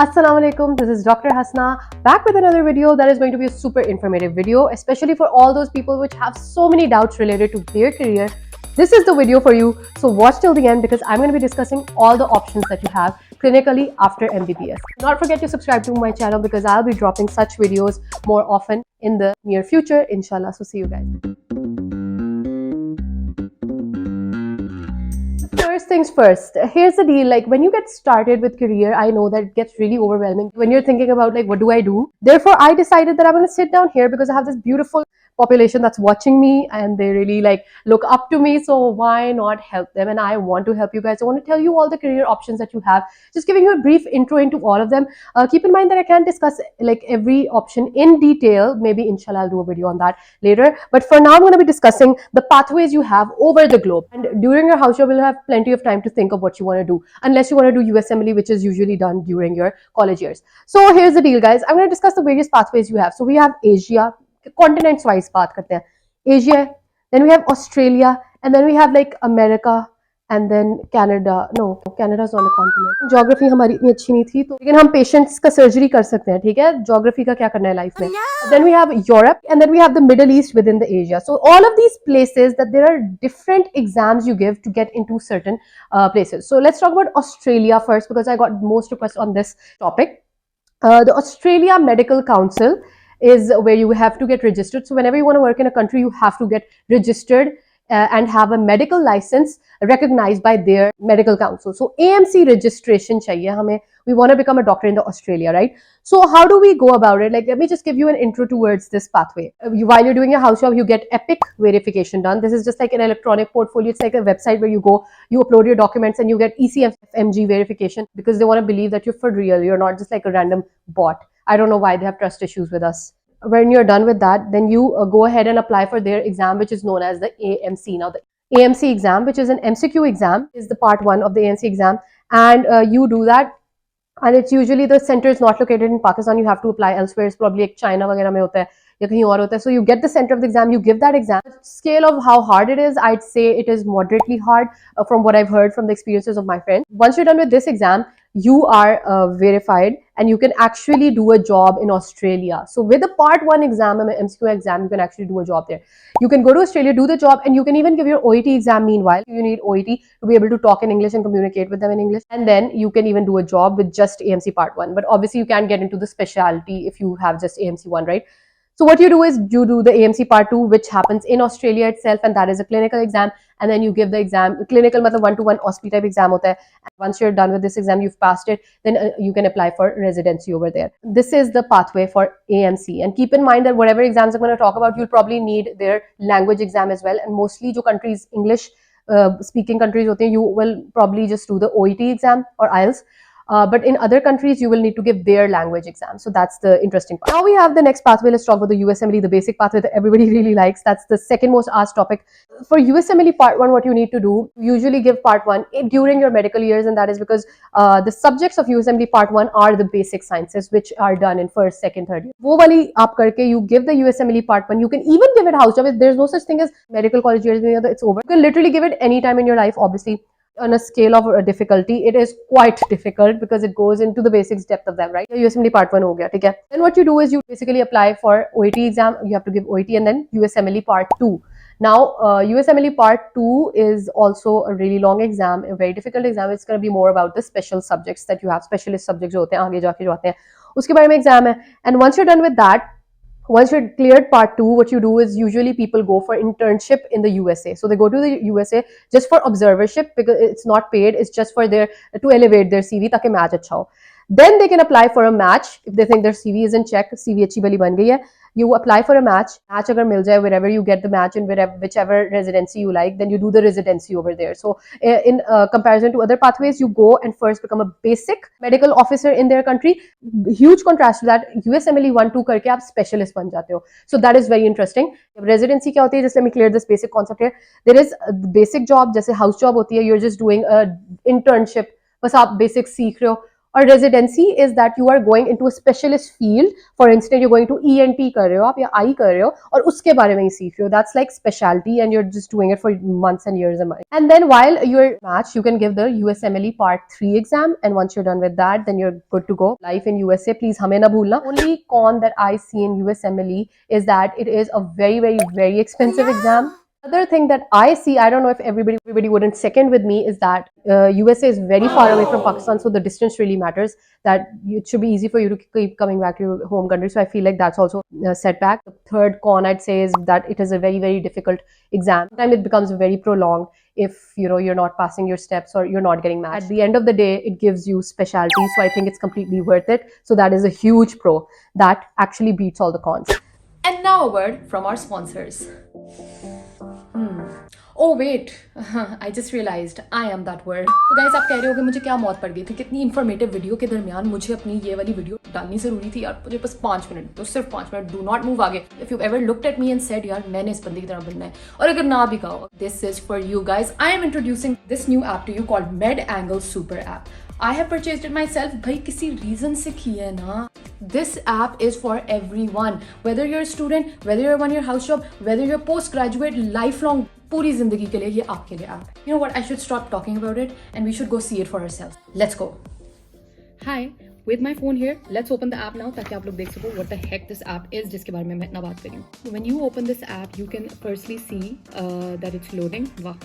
Assalamu alaikum, this is Dr. Hasna back with another video that is going to be a super informative video, especially for all those people which have so many doubts related to their career. This is the video for you, so watch till the end because I'm going to be discussing all the options that you have clinically after MBBS. Do not forget to subscribe to my channel because I'll be dropping such videos more often in the near future, inshallah. So see you guys. First things first, here's the deal. Like when you get started with career, I know that it gets really overwhelming when you're thinking about like, what do I do? Therefore, I decided that I'm going to sit down here because I have this beautiful population that's watching me and they really like look up to me. So why not help them? And I want to help you guys. I want to tell you all the career options that you have, just giving you a brief intro into all of them. Keep in mind that I can't discuss like every option in detail. Maybe inshallah I'll do a video on that later. But for now, I'm going to be discussing the pathways you have over the globe. And during your house job, you'll have plenty of time to think of what you want to do, unless you want to do USMLE, which is usually done during your college years. So here's the deal, guys. I'm going to discuss the various pathways you have. So we have Asia, continents wise बात करते हैं. Asia, then we have Australia, and then we have like America, and then Canada. No, Canada is on a continent. Geography हमारी इतनी अच्छी नहीं थी, तो लेकिन हम patients का surgery कर सकते हैं, ठीक है? Geography का क्या करना है life में? Then we have Europe, and then we have the Middle East within the Asia. So all of these places that there are different exams you give to get into certain places. So let's talk about Australia first because I got most requests on this topic. The Australia Medical Council is where you have to get registered. So whenever you want to work in a country, you have to get registered and have a medical license recognized by their medical council. So AMC registration chahiye hame. We want to become a doctor in the Australia, right? So how do we go about it? Like, let me just give you an intro towards this pathway. While you're doing your house job, you get EPIC verification done. This is just like an electronic portfolio. It's like a website where you go, you upload your documents and you get ECFMG verification because they want to believe that you're for real. You're not just like a random bot. I don't know why they have trust issues with us. When you're done with that, then you go ahead and apply for their exam, which is known as the AMC. Now, the AMC exam, which is an MCQ exam, is the part one of the AMC exam. And you do that. And it's usually the center is not located in Pakistan. You have to apply elsewhere. It's probably like China वगैरह में होता है या कहीं और होता है. So you get the center of the exam, you give that exam. The scale of how hard it is, I'd say it is moderately hard from what I've heard from the experiences of my friends. Once you're done with this exam, you are verified and you can actually do a job in Australia. So with the part one exam, MCQ exam, you can actually do a job there. You can go to Australia, do the job, and you can even give your OET exam meanwhile. You need OET to be able to talk in English and communicate with them in English. And then you can even do a job with just AMC part one. But obviously you can't get into the specialty if you have just AMC one, right? So what you do is you do the AMC part 2, which happens in Australia itself, and that is a clinical exam. And then you give the exam, clinical matlab one-to-one OSCE type exam hota hai. And once you're done with this exam, you've passed it, then you can apply for residency over there. This is the pathway for AMC. And keep in mind that whatever exams I'm going to talk about, you'll probably need their language exam as well. And mostly jo countries, English speaking countries hote hain, you will probably just do the OET exam or IELTS. But in other countries, you will need to give their language exam. So that's the interesting part. Now we have the next pathway. Let's talk about the USMLE, the basic pathway that everybody really likes. That's the second most asked topic. For USMLE part 1, what you need to do, usually give part 1 during your medical years, and that is because the subjects of USMLE part 1 are the basic sciences, which are done in first, second, third year. Wo wali aap karke, you give the USMLE part 1. You can even give it house job. There's no such thing as medical college years, it's over. You can literally give it any time in your life, obviously. On a scale of difficulty, it is quite difficult because it goes into the basics depth of them, right? USMLE part 1 ho gaya, theek hai? Then what you do is you basically apply for OET exam. You have to give OET and then USMLE part 2. Now, USMLE part 2 is also a really long exam, a very difficult exam. It's going to be more about the special subjects that you have, specialist subjects jo hote hain, aage jaake jo aate hain. Uske bare mein exam hai. And once you're done with that, once you're cleared part 2, what you do is usually people go for internship in the USA. So they go to the USA just for observership because it's not paid. It's just for to elevate their CV ताकि match अच्छा हो. Then they can apply for a match if they think their CV is in check. CV अच्छी भली बन गई है. You apply for a match. Match अगर मिल जाए wherever you get the match in whichever residency you like, then you do the residency over there. So in comparison to other pathways, you go and first become a basic medical officer in their country. Huge contrast to that, USMLE 1-2 करके आप specialist बन जाते हो. So that is very interesting. Residency क्या होती है? Just let me clear this basic concept here. There is a basic job जैसे house job होती है. You're just doing a internship. बस आप basic सीख रहे हो. और residency is that you are going into a specialist field, for instant you going to ENT कर रहे हो आप या आई कर रहे हो और उसके बारे में ही सीख रहे हो, that's like specialty and you are just doing it for months and years and then while you're matched you can give the USMLE part 3 exam and once you're done with that then you're good to go. Life in USA, please हमें ना भूलना. Only con that I see in USMLE is that it is a very expensive exam. Another thing that I see, I don't know if everybody wouldn't second with me, is that USA is very far away from Pakistan, so the distance really matters. That it should be easy for you to keep coming back to your home country. So I feel like that's also a setback. The third con I'd say is that it is a very difficult exam. Sometimes it becomes very prolonged if you're not passing your steps or you're not getting matched. At the end of the day, it gives you specialty, so I think it's completely worth it. So that is a huge pro that actually beats all the cons. And now a word from our sponsors. Oh wait, I just realized I am that word. तो guys आप कह रहे हो कि मुझे क्या मौत पड़ गई थी, कितनी इन्फॉर्मेटिव वीडियो के दरमियान मुझे अपनी ये वाली वीडियो डालनी जरूरी थी यार, मुझे बस 5 मिनट तो सिर्फ 5 मिनट, डू नॉट मूव आगे. If you ever looked at me and said यार मैंने इस बंदी की तरह बनना है, और अगर ना भी कहो, this is for you guys. I am introducing this new app to you called MedAngle super app. I have purchased it myself. भाई किसी रीजन से किया है ना. This app is for everyone. Whether you're a student, whether you're on your house job, whether you're postgraduate, lifelong, पूरी जिंदगी के लिए ये आपके लिए app. You know what? I should stop talking about it and we should go see it for ourselves. Let's go. Hi, with my phone here, let's open the app now ताकि आप लोग देख सको what the heck this app is जिसके बारे में मैं इतना बात कर रही हूँ. When you open this app, you can firstly see that it's loading. Wow.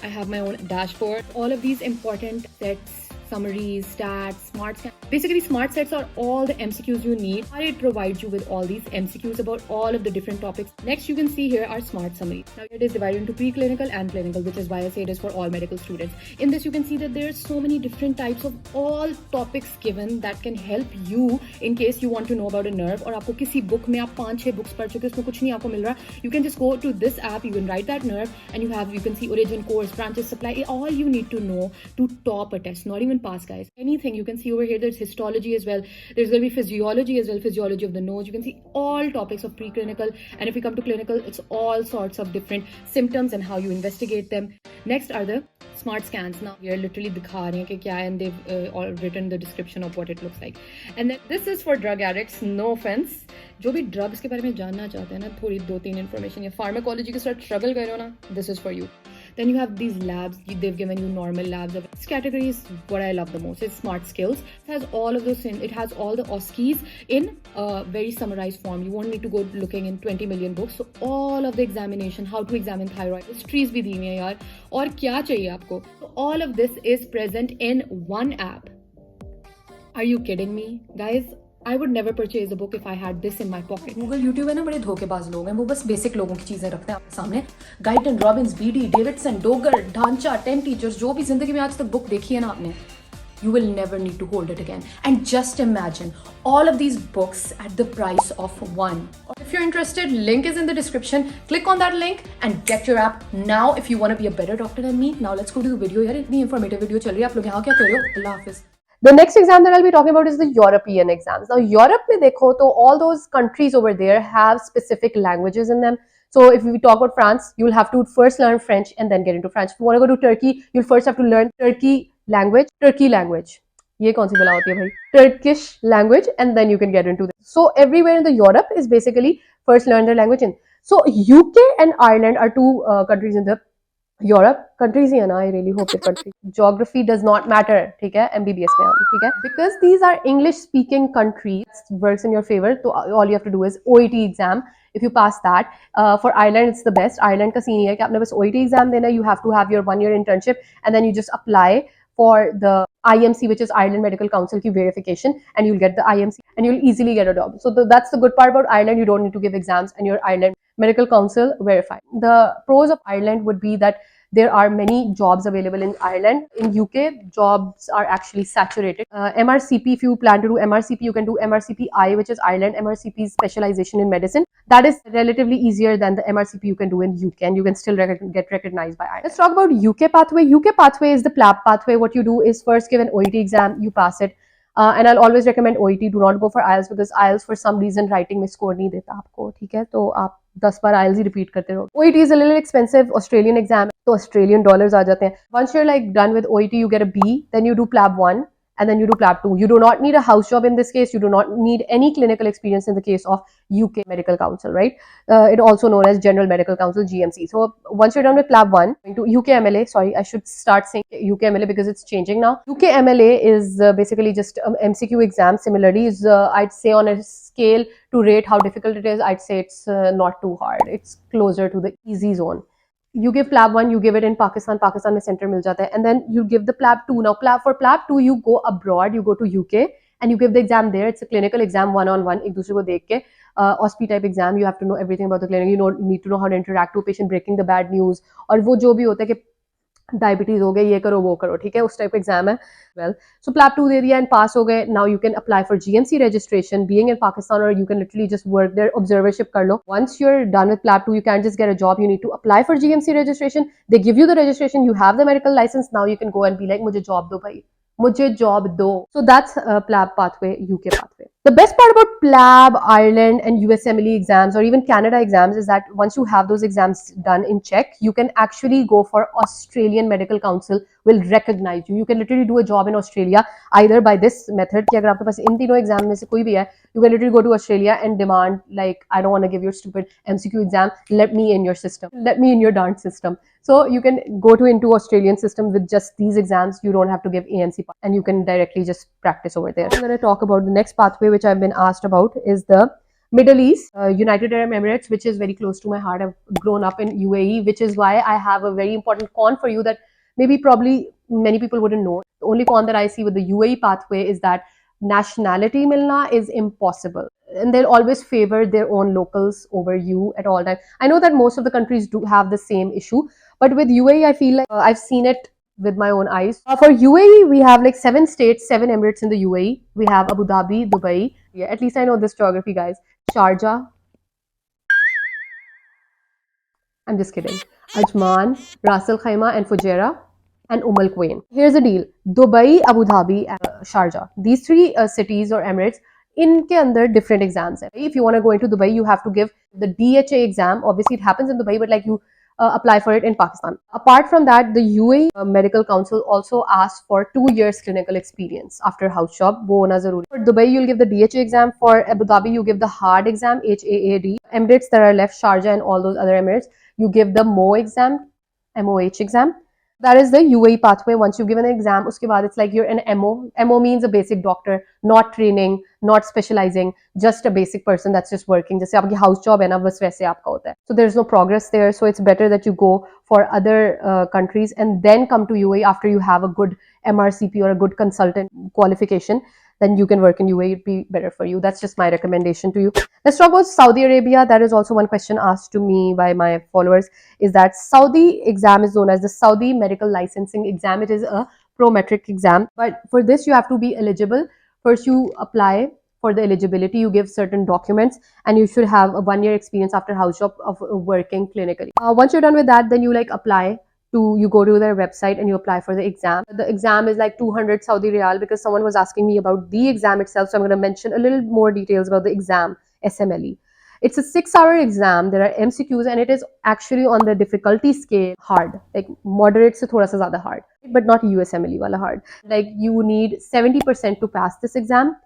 I have my own dashboard. All of these important sets, summaries, stats, smart sets. Basically, smart sets are all the MCQs you need. It provides you with all these MCQs about all of the different topics. Next, you can see here our smart summary. Now, it is divided into preclinical and clinical, which is why I say it is for all medical students. In this, you can see that there are so many different types of all topics given that can help you in case you want to know about a nerve. और आपको किसी book में आप 5-6 books पढ़ चुके, उसमें कुछ नहीं आपको मिल रहा. You can just go to this app. You can write that nerve, and you can see origin, course, branches, supply. All you need to know to top a test. Not even pass, guys. Anything. You can see over here there's histology as well. There's going to be physiology as well, physiology of the nose. You can see all topics of preclinical, and if we come to clinical, it's all sorts of different symptoms and how you investigate them. Next are the smart scans. Now we are literally दिखा रहे हैं कि क्या है, and they've all written the description of what it looks like. And then this is for drug addicts. No offense. जो भी drugs के बारे में जानना चाहते हैं ना, थोड़ी 2-3 information या pharmacology के साथ struggle कर रहे हो ना, this is for you. Then you have these labs. They've given you normal labs. This category is what I love the most. It's smart skills. It has all of those things. It has all the OSCEs in a very summarized form. You won't need to go looking in 20 million books. So all of the examination, how to examine thyroid, histories भी दी हुई हैं यार. और क्या चाहिए आपको? So all of this is present in one app. Are you kidding me, guys? I would never purchase a book if I had this in my pocket. Google, YouTube है ना, बड़े धोखेबाज लोग हैं. वो बस बेसिक लोगों की चीजें रखते हैं आपके सामने. Guyton, Robins, BD, Davidson, Dogar, ढांचा, 10 टीचर्स, जो भी जिंदगी में आज तक बुक देखी है ना आपने, you will never need to hold it again. And just imagine all of these books at the price of one. If you're interested, link is in the description. Click on that link and get your app now if you want to be a better doctor than me. Now let's go to the video. यार इतनी informative video चल रही है, आप लोग यहाँ क्या कर रहे हो? अल्लाह हाफिज. The next exam that I'll be talking about is the European exams. Now, Europe में देखो तो all those countries over there have specific languages in them. So, if we talk about France, you'll have to first learn French and then get into French. If you want to go to Turkey, you'll first have to learn Turkey language. ये कौन सी बला होती है भाई? Turkish language, and then you can get into this. So, everywhere in the Europe is basically first learn their language in. So, UK and Ireland are two countries in the Europe. countries ही है ना, I really hope it country. Geography does not matter, ठीक है, MBBS में हम, ठीक है, because these are English speaking countries, works in your favor. So all you have to do is OET exam. If you pass that, for Ireland it's the best. Ireland का scene है कि आपने बस OET exam देना, you have to have your 1-year internship, and then you just apply for the IMC, which is Ireland Medical Council की verification, and you'll get the IMC and you'll easily get a job. So that's the good part about Ireland. You don't need to give exams and your Ireland Medical Council verified. The pros of Ireland would be that there are many jobs available in Ireland. In UK, jobs are actually saturated. MRCP, if you plan to do MRCP, you can do MRCP-I, which is Ireland. MRCP is specialization in medicine. That is relatively easier than the MRCP you can do in UK, and you can still get recognized by Ireland. Let's talk about UK pathway. UK pathway is the PLAB pathway. What you do is first give an OET exam, you pass it. And I'll always recommend OET. Do not go for IELTS because IELTS for some reason writing में score नहीं देता आपको, ठीक है, तो आप 10 बार IELTS ही repeat करते रहो. OET is a little expensive. Australian exam, तो Australian dollars आ जाते हैं. Once you're like done with OET, you get a B. Then you do PLAB 1. and then you do PLAB 2. You do not need a house job in this case. You do not need any clinical experience in the case of UK Medical Council, right? It also known as General Medical Council, GMC. So once you're done with PLAB 1, going to UKMLA, sorry, I should start saying UKMLA because it's changing now. UKMLA is basically just an MCQ exam. Similarly, is I'd say on a scale to rate how difficult it is, I'd say it's not too hard. It's closer to the easy zone. You give PLAB 1, you give it in Pakistan में center मिल जाता है, and then you give the PLAB 2. Now for PLAB 2 you go abroad, you go to UK and you give the exam there. It's a clinical exam, one-on-one, एक दूसरे को देख के, OSPE type exam. You have to know everything about the clinic. You need to know how to interact with patient, breaking the bad news, और वो जो भी होता है कि डायबिटीज हो गए, ये करो वो करो, ठीक है, उस टाइप का एग्जाम है. वेल, सो PLAB 2 दे दिया एंड पास हो गए. Now you can apply for GMC registration being in Pakistan, और you can literally just work there, observership कर लो. Once you are done with PLAB 2 you can't just get a job, you need to apply for GMC registration. They give you the registration, you have the medical license. Now you can go and be like, मुझे job दो भाई, मुझे job दो. So that's PLAB pathway, UK pathway. The best part about PLAB, Ireland and USMLE exams, or even Canada exams, is that once you have those exams done in check, you can actually go for Australian Medical Council will recognize you. You can literally do a job in Australia either by this method कि अगर आपके पास इन तीनों exam में से कोई भी है, you can literally go to Australia and demand like, I don't want to give your stupid MCQ exam, let me in your system, let me in your darn system. So you can go into Australian system with just these exams. You don't have to give AMC and you can directly just practice over there. I'm going to talk about the next pathway which I've been asked about is the Middle East, United Arab Emirates, which is very close to my heart. I've grown up in UAE, which is why I have a very important con for you that maybe probably many people wouldn't know. The only con that I see with the UAE pathway is that nationality milna is impossible, and they'll always favor their own locals over you at all time. I know that most of the countries do have the same issue, but with UAE I feel like I've seen it with my own eyes. For UAE we have like 7 states, 7 emirates in the UAE. We have Abu Dhabi, Dubai, yeah, at least I know this geography, guys. Sharjah, I'm just kidding, Ajman, Ras Al Khaimah and Fujairah, and Al Quwain. Here's the deal: Dubai, Abu Dhabi, and Sharjah. These 3 cities or emirates, इनके अंदर different exams है. If you want to go into Dubai, you have to give the DHA exam. Obviously, it happens in Dubai, but like you apply for it in Pakistan. Apart from that, the UAE Medical Council also asks for 2 years clinical experience after house job. वो होना जरूरी. For Dubai, you'll give the DHA exam. For Abu Dhabi, you give the hard exam, HAAD. Emirates that are left, Sharjah and all those other emirates, you give the MO exam, MOH exam. That is the UAE pathway. Once you've given an exam, उसके बाद it's like you're an MO. MO means a basic doctor, not training, not specializing, just a basic person that's just working. जैसे आपकी house job है ना, बस वैसे आपका होता है. So there's no progress there. So it's better that you go for other countries and then come to UAE after you have a good MRCP or a good consultant qualification. Then you can work in UAE, it'd be better for you. That's just my recommendation to you. Let's talk about Saudi Arabia. That is also one question asked to me by my followers, is that Saudi exam is known as the Saudi Medical Licensing Exam. It is a pro-metric exam, but for this you have to be eligible. First you apply for the eligibility, you give certain documents, and you should have a 1-year experience after house job of working clinically. Once you're done with that, then you like apply. You go to their website and you apply for the exam. The exam is like 200 Saudi Riyal because someone was asking me about the exam itself. So I'm going to mention a little more details about the exam, SMLE. It's a 6-hour exam. There are MCQs and it is actually on the difficulty scale hard, like moderate se thoda sa zyada hard, but not USMLE wala hard. Like you need 70% to pass this exam.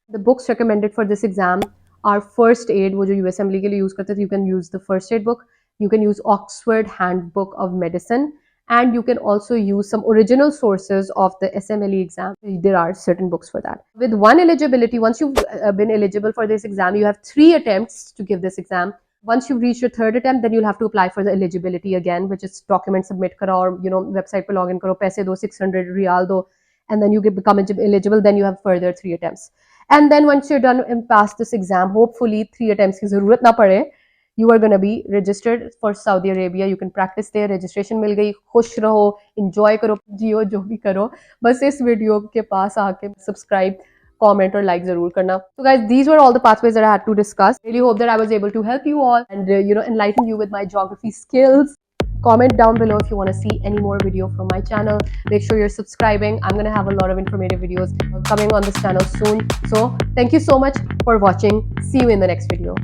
The books recommended for this exam are first aid, wo jo USMLE ke liye use karte the, you can use the first aid book. You can use Oxford Handbook of Medicine, and you can also use some original sources of the SMLE exam. There are certain books for that. With one eligibility, once you've been eligible for this exam, you have 3 attempts to give this exam. Once you've reached your 3rd attempt, then you'll have to apply for the eligibility again, which is document submit karo, or website pe login karo, paise do, 600 Riyal do, and then you become eligible. Then you have further 3 attempts. And then once you're done and pass this exam, hopefully 3 attempts ki zarurat na pade, you are going to be registered for Saudi Arabia. You can practice there. Registration मिल गई, खुश रहो, enjoy करो, जियो जो भी करो. बस इस video के पास आके subscribe, comment और like जरूर करना. So guys, these were all the pathways that I had to discuss. Really hope that I was able to help you all and enlighten you with my geography skills. Comment down below if you want to see any more video from my channel. Make sure you're subscribing. I'm going to have a lot of informative videos coming on this channel soon. So thank you so much for watching. See you in the next video.